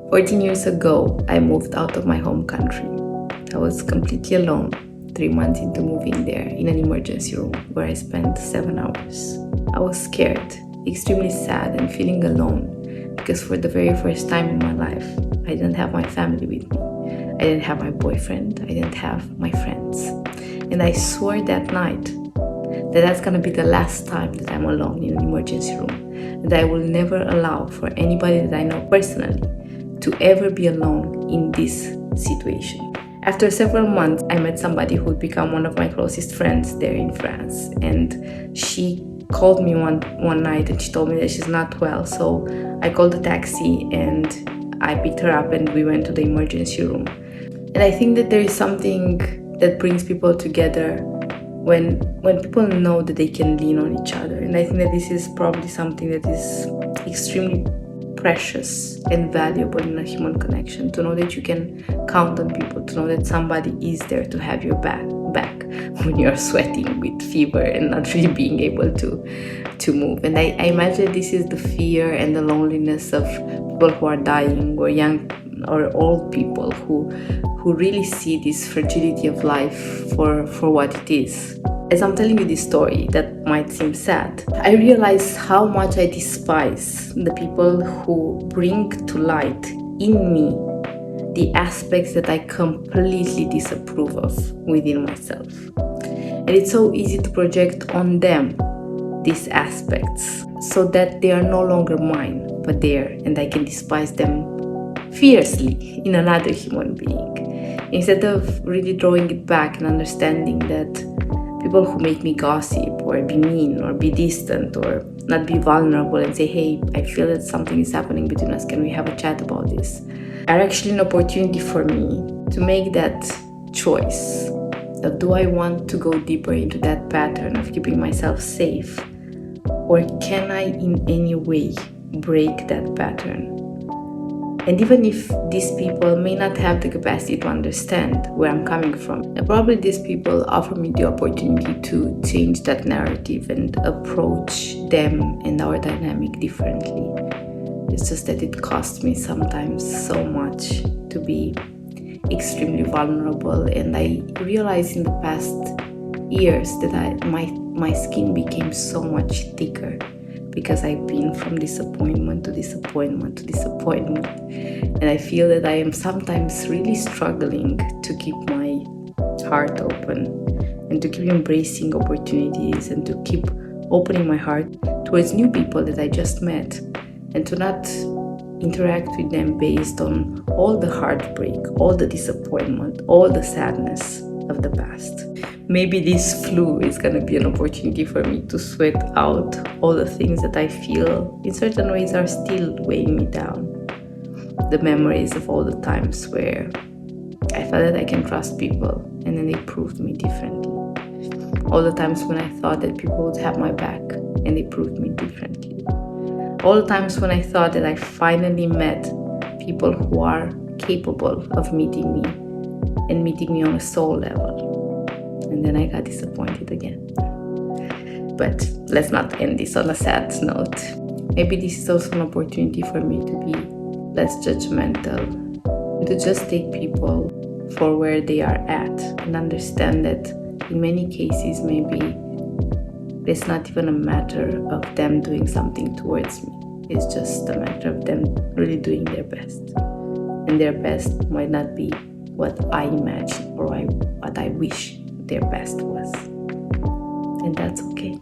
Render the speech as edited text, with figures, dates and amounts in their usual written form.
14 years ago, I moved out of my home country. I was completely alone, 3 months into moving there, in an emergency room where I spent 7 hours. I was scared, extremely sad, and feeling alone because for the very first time in my life, I didn't have my family with me. I didn't have my boyfriend. I didn't have my friends. And I swore that night that that's gonna be the last time that I'm alone in an emergency room. That I will never allow for anybody that I know personally to ever be alone in this situation. After several months, I met somebody who would become one of my closest friends there in France. And she called me one night and she told me that she's not well. So I called a taxi and I picked her up and we went to the emergency room. And I think that there is something that brings people together when people know that they can lean on each other. And I think that this is probably something that is extremely precious and valuable in a human connection, to know that you can count on people, to know that somebody is there to have your back when you're sweating with fever and not really being able to move. And I imagine this is the fear and the loneliness of people who are dying, or young or old people who really see this fragility of life for what it is. As I'm telling you this story that might seem sad, I realize how much I despise the people who bring to light in me the aspects that I completely disapprove of within myself. And it's so easy to project on them these aspects so that they are no longer mine, but theirs, and I can despise them fiercely in another human being. Instead of really drawing it back and understanding that people who make me gossip or be mean or be distant or not be vulnerable and say, hey, I feel that something is happening between us, can we have a chat about this, are actually an opportunity for me to make that choice of, do I want to go deeper into that pattern of keeping myself safe, or can I in any way break that pattern? And even if these people may not have the capacity to understand where I'm coming from, probably these people offer me the opportunity to change that narrative and approach them and our dynamic differently. It's just that it costs me sometimes so much to be extremely vulnerable, and I realized in the past years that my skin became so much thicker, because I've been from disappointment to disappointment to disappointment. And I feel that I am sometimes really struggling to keep my heart open and to keep embracing opportunities and to keep opening my heart towards new people that I just met, and to not interact with them based on all the heartbreak, all the disappointment, all the sadness of the past. Maybe this flu is going to be an opportunity for me to sweat out all the things that I feel in certain ways are still weighing me down. The memories of all the times where I felt that I can trust people and then they proved me differently. All the times when I thought that people would have my back and they proved me differently. All the times when I thought that I finally met people who are capable of meeting me and meeting me on a soul level. And then I got disappointed again. But let's not end this on a sad note. Maybe this is also an opportunity for me to be less judgmental, and to just take people for where they are at, and understand that in many cases maybe it's not even a matter of them doing something towards me. It's just a matter of them really doing their best. And their best might not be what I imagine or what I wish their best was. And that's okay.